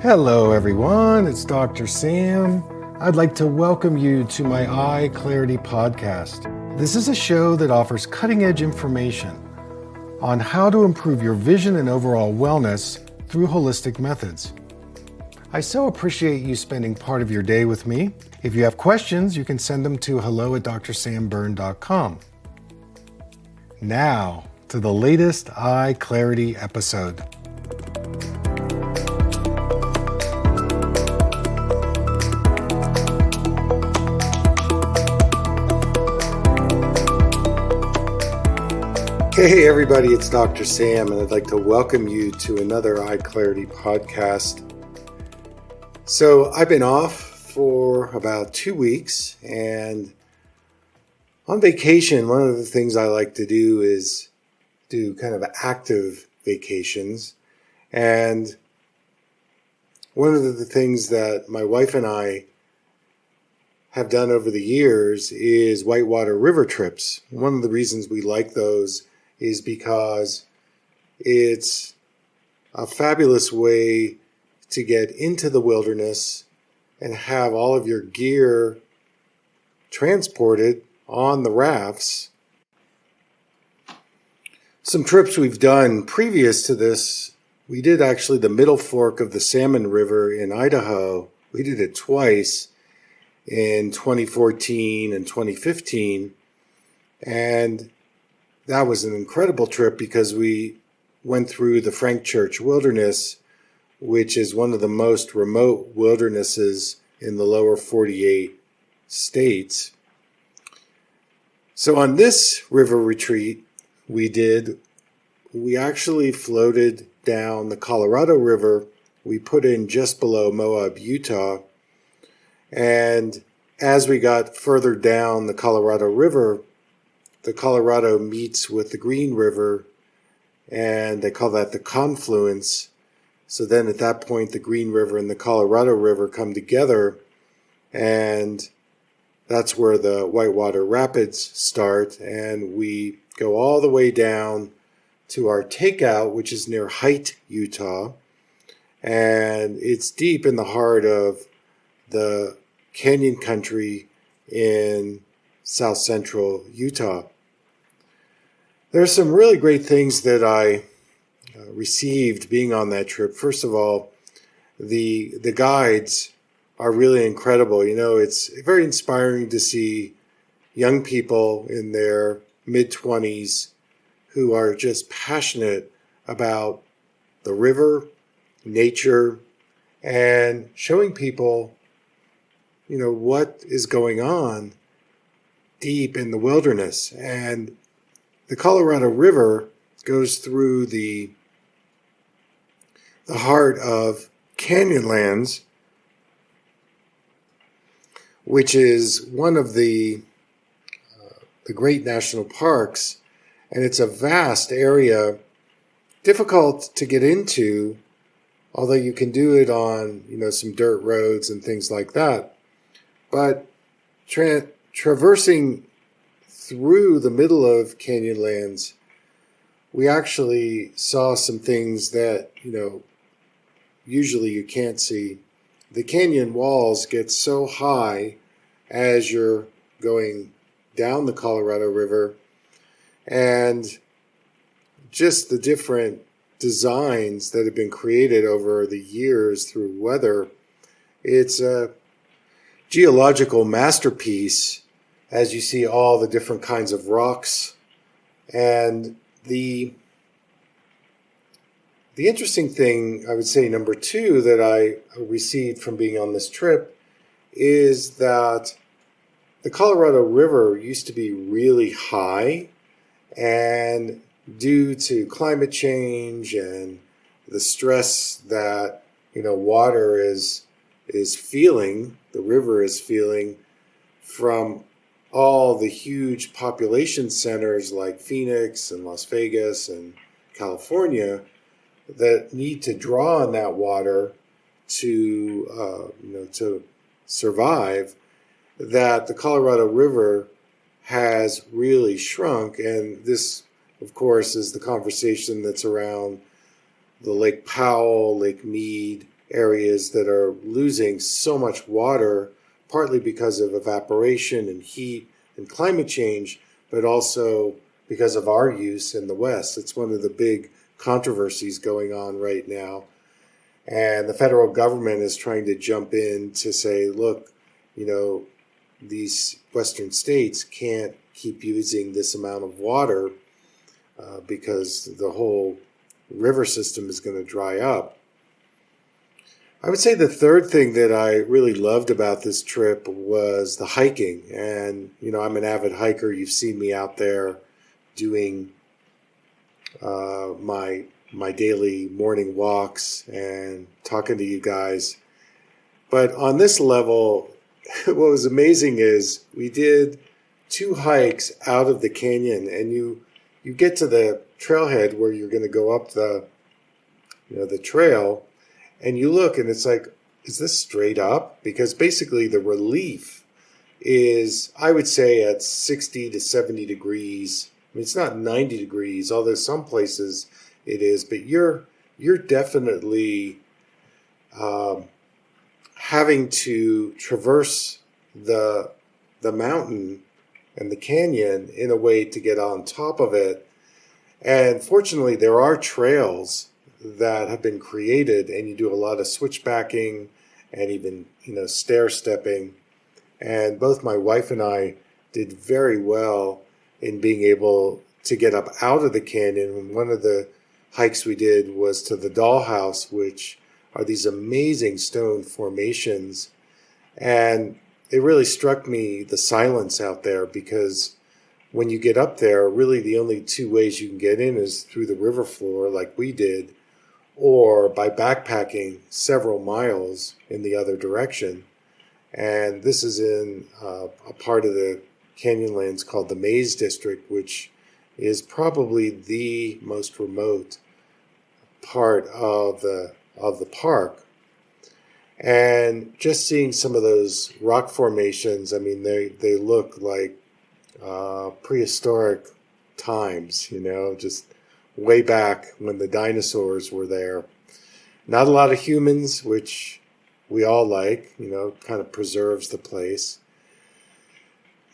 Hello everyone, it's Dr. Sam. I'd like to welcome you to my EyeClarity podcast. This is a show that offers cutting-edge information on how to improve your vision and overall wellness through holistic methods. I so appreciate you spending part of your day with me. If you have questions, you can send them to hello@drsamberne.com. Now, to the latest EyeClarity episode. Hey everybody, it's Dr. Sam, and I'd like to welcome you to another EyeClarity podcast. So I've been off for about 2 weeks, and on vacation, one of the things I like to do is do kind of active vacations. And one of the things that my wife and I have done over the years is whitewater river trips. One of the reasons we like those is because it's a fabulous way to get into the wilderness and have all of your gear transported on the rafts. Some trips we've done previous to this, we did actually the middle fork of the Salmon River in Idaho. We did it twice in 2014 and 2015. And that was an incredible trip because we went through the Frank Church Wilderness, which is one of the most remote wildernesses in the lower 48 states. So on this river retreat we actually floated down the Colorado River. We put in just below Moab, Utah. And as we got further down the Colorado River, the Colorado meets with the Green River, and they call that the confluence. So then at that point, the Green River and the Colorado River come together, and that's where the Whitewater Rapids start. And we go all the way down to our takeout, which is near Haight, Utah. And it's deep in the heart of the canyon country in south central Utah. There are some really great things that I received being on that trip. First of all, the guides are really incredible. You know, it's very inspiring to see young people in their mid-20s who are just passionate about the river, nature, and showing people, you know, what is going on deep in the wilderness. And the Colorado River goes through the heart of Canyonlands, which is one of the great national parks, and it's a vast area, difficult to get into, although you can do it on, you know, some dirt roads and things like that. But traversing through the middle of Canyonlands, we actually saw some things that, you know, usually you can't see. The canyon walls get so high as you're going down the Colorado River, and just the different designs that have been created over the years through weather. It's a geological masterpiece as you see all the different kinds of rocks. And the interesting thing, I would say, number two, that I received from being on this trip is that the Colorado River used to be really high, and due to climate change and the stress that, you know, water is feeling, the river is feeling from all the huge population centers like Phoenix and Las Vegas and California that need to draw on that water to survive, that the Colorado River has really shrunk. And this, of course, is the conversation that's around the Lake Powell, Lake Mead areas that are losing so much water, partly because of evaporation and heat and climate change, but also because of our use in the West. It's one of the big controversies going on right now. And the federal government is trying to jump in to say, look, these Western states can't keep using this amount of water because the whole river system is going to dry up. I would say the third thing that I really loved about this trip was the hiking. And, I'm an avid hiker. You've seen me out there doing my daily morning walks and talking to you guys. But on this level, what was amazing is we did 2 hikes out of the canyon, and you get to the trailhead where you're going to go up the trail, and you look and it's like, is this straight up? Because basically the relief is, I would say, at 60 to 70 degrees. I mean, it's not 90 degrees, although some places it is, but you're definitely having to traverse the mountain and the canyon in a way to get on top of it. And fortunately, there are trails that have been created, and you do a lot of switchbacking and even stair stepping. And both my wife and I did very well in being able to get up out of the canyon. And one of the hikes we did was to the Dollhouse, which are these amazing stone formations. And it really struck me, the silence out there, because when you get up there, really the only 2 ways you can get in is through the river floor like we did, or by backpacking several miles in the other direction. And this is in a part of the Canyonlands called the Maze District, which is probably the most remote part of the park. And just seeing some of those rock formations, I mean, they look like prehistoric times, just way back when the dinosaurs were there. Not a lot of humans, which we all like, kind of preserves the place.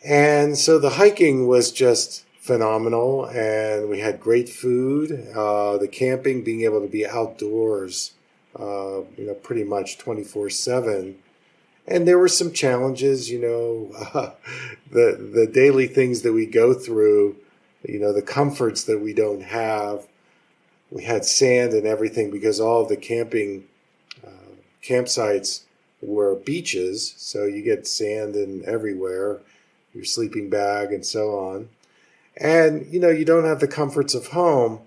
And so the hiking was just phenomenal, and we had great food. The camping, being able to be outdoors, pretty much 24/7. And there were some challenges, the daily things that we go through, the comforts that we don't have. We had sand and everything because all of the campsites were beaches, so you get sand in everywhere, your sleeping bag and so on. And, you don't have the comforts of home,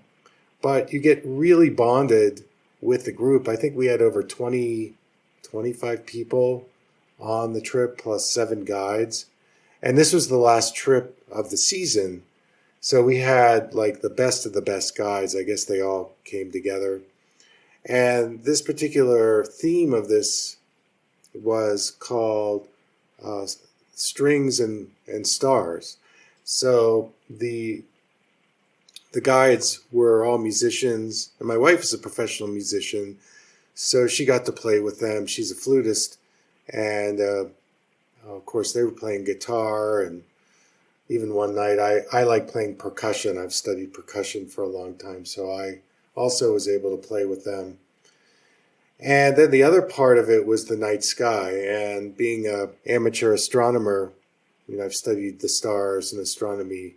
but you get really bonded with the group. I think we had over 25 people on the trip, plus 7 guides. And this was the last trip of the season. So we had like the best of the best guides. I guess they all came together. And this particular theme of this was called Strings and Stars. So the guides were all musicians, and my wife is a professional musician, so she got to play with them. She's a flutist, and of course they were playing guitar, and even one night I like playing percussion. I've studied percussion for a long time, so I also was able to play with them. And then the other part of it was the night sky, and being an amateur astronomer, I've studied the stars and astronomy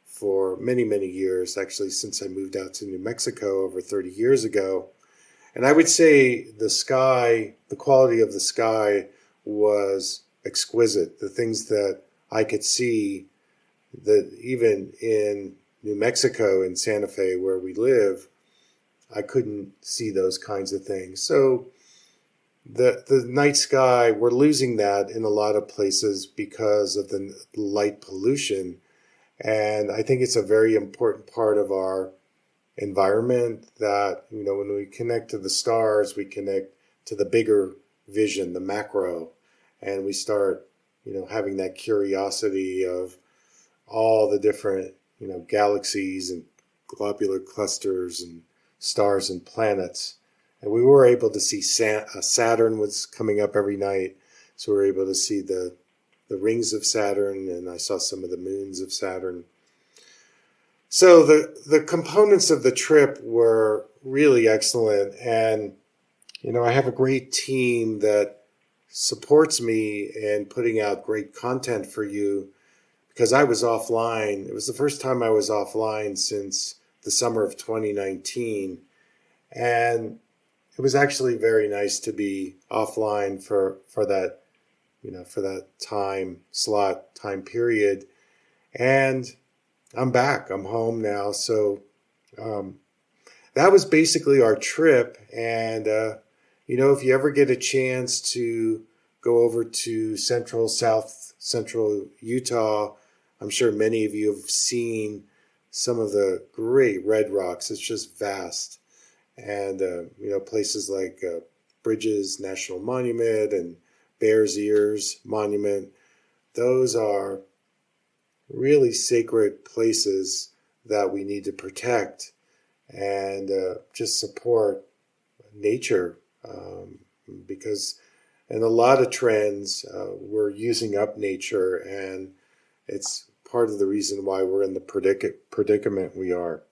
for many, many years, actually since I moved out to New Mexico over 30 years ago. And I would say the sky, the quality of the sky was exquisite. The things that I could see, that even in New Mexico, in Santa Fe, where we live, I couldn't see those kinds of things. So the night sky, we're losing that in a lot of places because of the light pollution. And I think it's a very important part of our environment that, when we connect to the stars, we connect to the bigger vision, the macro, and we start, having that curiosity of all the different, galaxies and globular clusters and stars and planets. And we were able to see Saturn was coming up every night. So we were able to see the rings of Saturn, and I saw some of the moons of Saturn. So the components of the trip were really excellent. And, I have a great team that supports me in putting out great content for you, because I was offline. It was the first time I was offline since the summer of 2019. And it was actually very nice to be offline for that, for that time period. And I'm back. I'm home now. So that was basically our trip. And, if you ever get a chance to go over to South Central Utah, I'm sure many of you have seen some of the great red rocks. It's just vast. And, places like Bridges National Monument and Bears Ears Monument, those are really sacred places that we need to protect and just support nature, because in a lot of trends, we're using up nature, and it's part of the reason why we're in the predicament we are.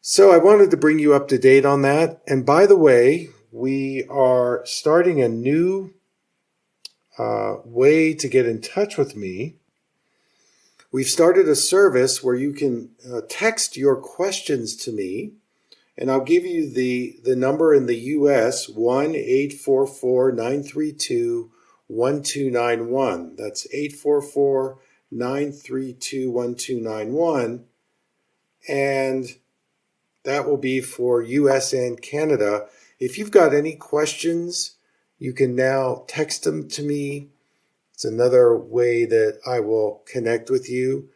So I wanted to bring you up to date on that. And by the way, we are starting a new way to get in touch with me. We've started a service where you can text your questions to me, and I'll give you the number in the U.S., 1-844-932-1291. That's 844-932-1291. And that will be for U.S. and Canada. If you've got any questions, you can now text them to me. It's another way that I will connect with you.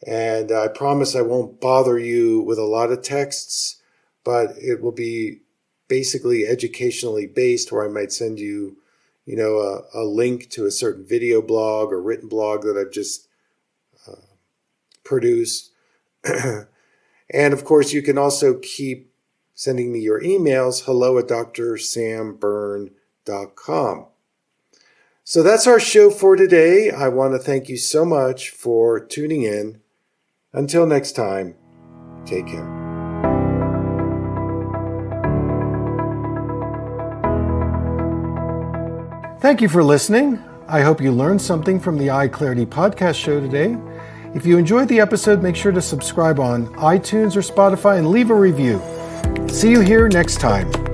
And I promise I won't bother you with a lot of texts, but it will be basically educationally based, where I might send you, a link to a certain video blog or written blog that I've just produced. And of course, you can also keep sending me your emails, hello@drsamberne.com. So that's our show for today. I want to thank you so much for tuning in. Until next time, take care. Thank you for listening. I hope you learned something from the EyeClarity podcast show today. If you enjoyed the episode, make sure to subscribe on iTunes or Spotify and leave a review. See you here next time.